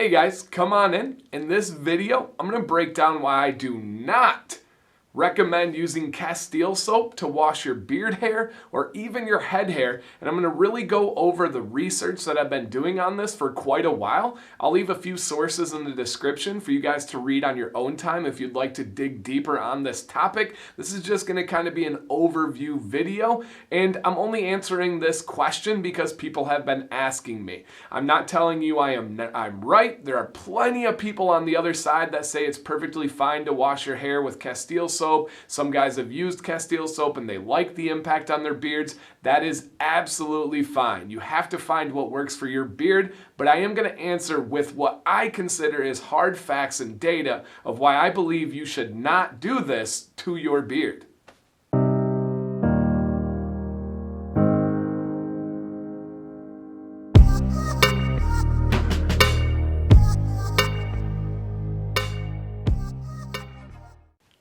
Hey guys, come on in. In this video, I'm going to break down why I do not recommend using Castile soap to wash your beard hair or even your head hair, and I'm going to really go over the research that I've been doing on this for quite a while. I'll leave a few sources in the description for you guys to read on your own time if you'd like to dig deeper on this topic. This is just going to kind of be an overview video, and I'm only answering this question because people have been asking me. I'm not telling you I'm right. There are plenty of people on the other side that say it's perfectly fine to wash your hair with Castile soap. Some guys have used Castile soap and they like the impact on their beards. That is absolutely fine. You have to find what works for your beard, but I am going to answer with what I consider is hard facts and data of why I believe you should not do this to your beard.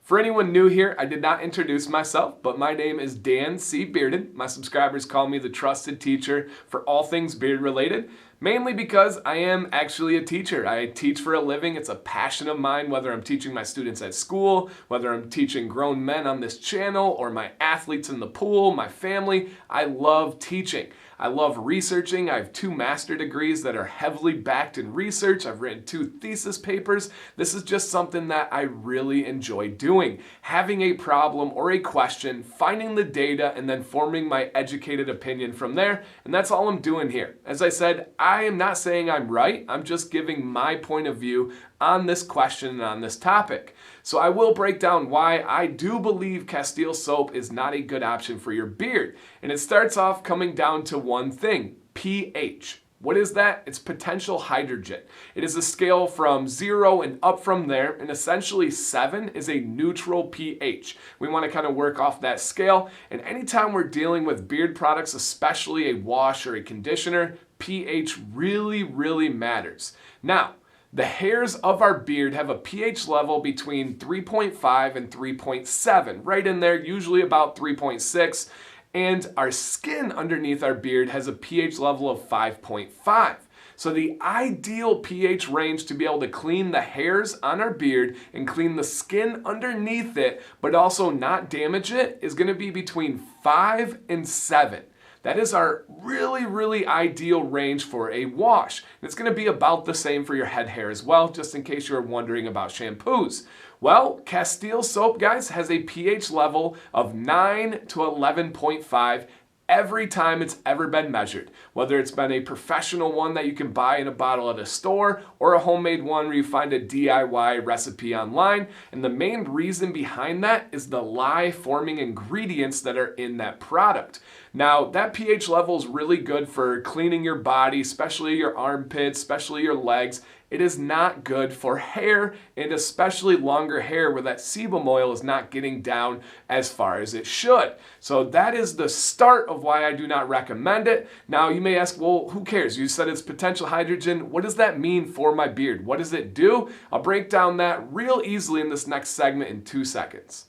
For anyone new here, I did not introduce myself, but my name is DanCBearded. My subscribers call me the trusted teacher for all things beard related, mainly because I am actually a teacher. I teach for a living. It's a passion of mine, whether I'm teaching my students at school, whether I'm teaching grown men on this channel, or my athletes in the pool, my family. I love teaching. I love researching. I have 2 master degrees that are heavily backed in research. I've written 2 thesis papers. This is just something that I really enjoy doing. Having a problem or a question, finding the data, and then forming my educated opinion from there. And that's all I'm doing here. As I said, I am not saying I'm right. I'm just giving my point of view on this question and on this topic. So I will break down why I do believe Castile soap is not a good option for your beard. And it starts off coming down to one thing, pH. What is that? It's potential hydrogen. It is a scale from 0 and up from there, and essentially 7 is a neutral pH. We want to kind of work off that scale, and anytime we're dealing with beard products, especially a wash or a conditioner, pH really matters. Now, the hairs of our beard have a pH level between 3.5 and 3.7, right in there, usually about 3.6. And our skin underneath our beard has a pH level of 5.5. So the ideal pH range to be able to clean the hairs on our beard and clean the skin underneath it, but also not damage it, is going to be between 5 and 7. That is our really ideal range for a wash. And it's going to be about the same for your head hair as well, just in case you're wondering about shampoos. Well, Castile soap, guys, has a pH level of 9 to 11.5 every time it's ever been measured. Whether it's been a professional one that you can buy in a bottle at a store or a homemade one where you find a DIY recipe online. And the main reason behind that is the lye-forming ingredients that are in that product. Now, that pH level is really good for cleaning your body, especially your armpits, especially your legs. It is not good for hair, and especially longer hair where that sebum oil is not getting down as far as it should. So that is the start of why I do not recommend it. Now you may ask, well, who cares? You said it's potential hydrogen. What does that mean for my beard? What does it do? I'll break down that real easily in this next segment in 2 seconds.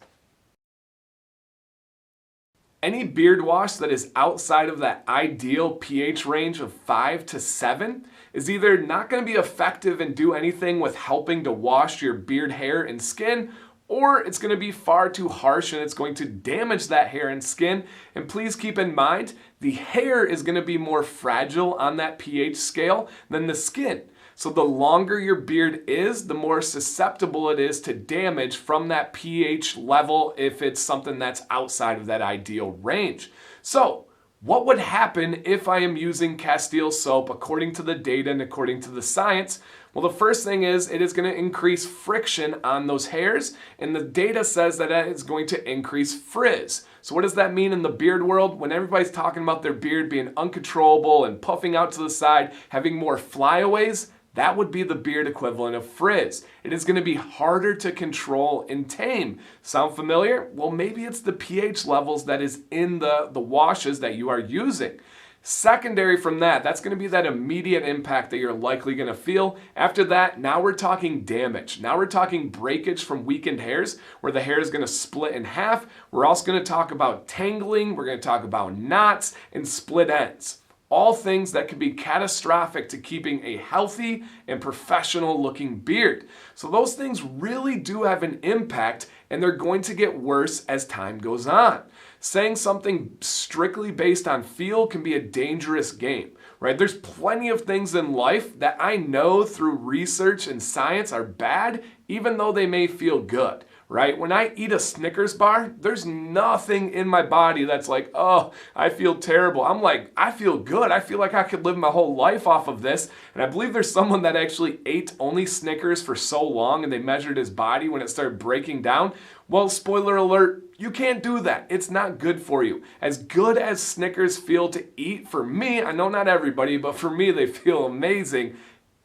Any beard wash that is outside of that ideal pH range of 5 to 7 is either not going to be effective and do anything with helping to wash your beard hair and skin, or it's going to be far too harsh and it's going to damage that hair and skin. And please keep in mind, the hair is going to be more fragile on that pH scale than the skin. So the longer your beard is, the more susceptible it is to damage from that pH level if it's something that's outside of that ideal range. So what would happen if I am using Castile soap according to the data and according to the science? Well, the first thing is it is going to increase friction on those hairs, and the data says that it is going to increase frizz. So what does that mean in the beard world? When everybody's talking about their beard being uncontrollable and puffing out to the side, having more flyaways, that would be the beard equivalent of frizz. It is going to be harder to control and tame. Sound familiar? Well, maybe it's the pH levels that is in the washes that you are using. Secondary from that, that's going to be that immediate impact that you're likely going to feel. After that, now we're talking damage. Now we're talking breakage from weakened hairs, where the hair is going to split in half. We're also going to talk about tangling. We're going to talk about knots and split ends. all things that can be catastrophic to keeping a healthy and professional looking beard. So those things really do have an impact, and they're going to get worse as time goes on. Saying something strictly based on feel can be a dangerous game, right? There's plenty of things in life that I know through research and science are bad, even though they may feel good, right? When I eat a Snickers bar, there's nothing in my body that's like, oh, I feel terrible. I'm like, I feel good. I feel like I could live my whole life off of this. And I believe there's someone that actually ate only Snickers for so long and they measured his body when it started breaking down. Well, spoiler alert, you can't do that. It's not good for you. As good as Snickers feel to eat, for me, I know not everybody, but for me, they feel amazing.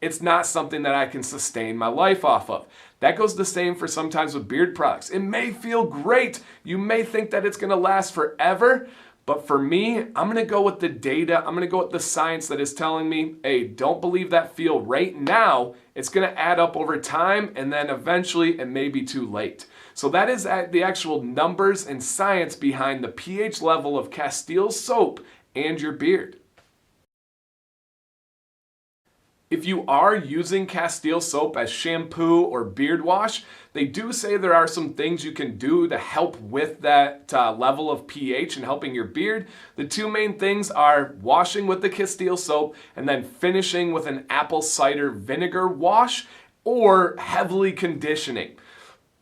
It's not something that I can sustain my life off of. That goes the same for sometimes with beard products. It may feel great. You may think that it's going to last forever. But for me, I'm going to go with the data. I'm going to go with the science that is telling me, hey, don't believe that feel right now. It's going to add up over time, and then eventually it may be too late. So that is the actual numbers and science behind the pH level of Castile soap and your beard. If you are using Castile soap as shampoo or beard wash, they do say there are some things you can do to help with that level of pH and helping your beard. The two main things are washing with the Castile soap and then finishing with an apple cider vinegar wash or heavily conditioning.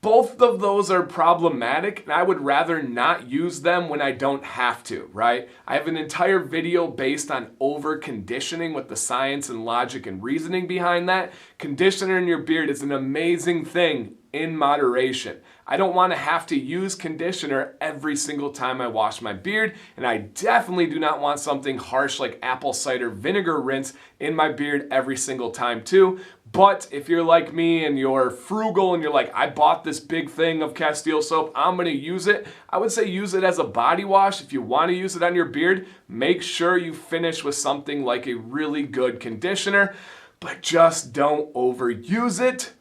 Both of those are problematic, and I would rather not use them when I don't have to, right? I have an entire video based on over-conditioning with the science and logic and reasoning behind that. Conditioner in your beard is an amazing thing in moderation. I don't want to have to use conditioner every single time I wash my beard, and I definitely do not want something harsh like apple cider vinegar rinse in my beard every single time too. But if you're like me and you're frugal and you're like, I bought this big thing of Castile soap, I'm going to use it, I would say use it as a body wash. If you want to use it on your beard, make sure you finish with something like a really good conditioner, but just don't overuse it.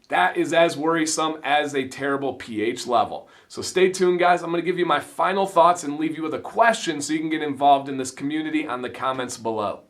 That is as worrisome as a terrible pH level. So stay tuned, guys. I'm going to give you my final thoughts and leave you with a question so you can get involved in this community on the comments below.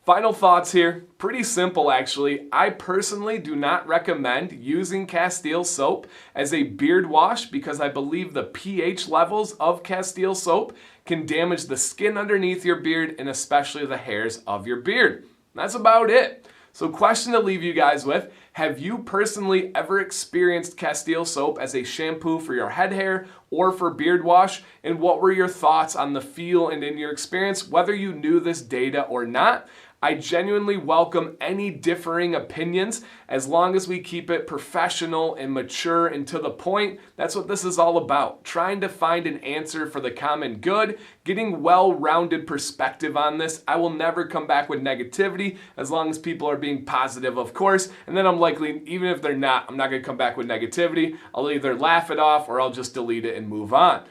Final thoughts here, pretty simple actually. I personally do not recommend using Castile soap as a beard wash because I believe the pH levels of Castile soap can damage the skin underneath your beard and especially the hairs of your beard. That's about it. So question to leave you guys with, have you personally ever experienced Castile soap as a shampoo for your head hair or for beard wash? And what were your thoughts on the feel and in your experience, whether you knew this data or not? I genuinely welcome any differing opinions as long as we keep it professional and mature and to the point. That's what this is all about. Trying to find an answer for the common good, getting well-rounded perspective on this. I will never come back with negativity as long as people are being positive, of course. And then I'm likely, even if they're not, I'm not going to come back with negativity. I'll either laugh it off or I'll just delete it and move on.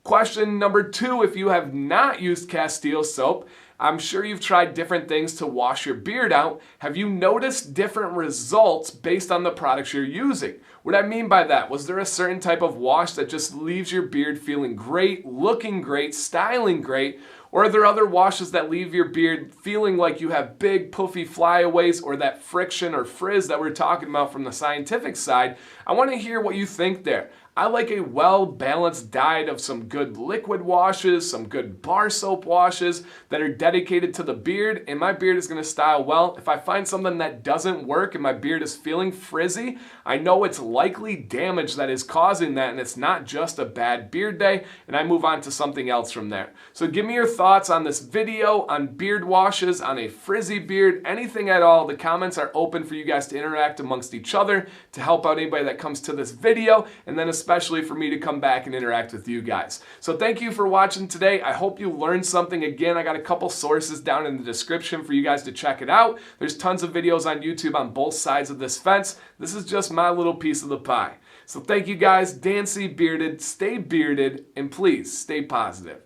Question number 2, if you have not used Castile soap, I'm sure you've tried different things to wash your beard out. Have you noticed different results based on the products you're using? What I mean by that, was there a certain type of wash that just leaves your beard feeling great, looking great, styling great? Or are there other washes that leave your beard feeling like you have big puffy flyaways or that friction or frizz that we're talking about from the scientific side? I want to hear what you think there. I like a well-balanced diet of some good liquid washes, some good bar soap washes that are dedicated to the beard, and my beard is going to style well. If I find something that doesn't work and my beard is feeling frizzy, I know it's likely damage that is causing that, and it's not just a bad beard day, and I move on to something else from there. So give me your thoughts on this video, on beard washes, on a frizzy beard, anything at all. The comments are open for you guys to interact amongst each other, to help out anybody that comes to this video, and then especially for me to come back and interact with you guys. So thank you for watching today. I hope you learned something. Again, I got a couple sources down in the description for you guys to check it out. There's tons of videos on YouTube on both sides of this fence. This is just my little piece of the pie. So thank you guys. DanCBearded, stay bearded, and please stay positive.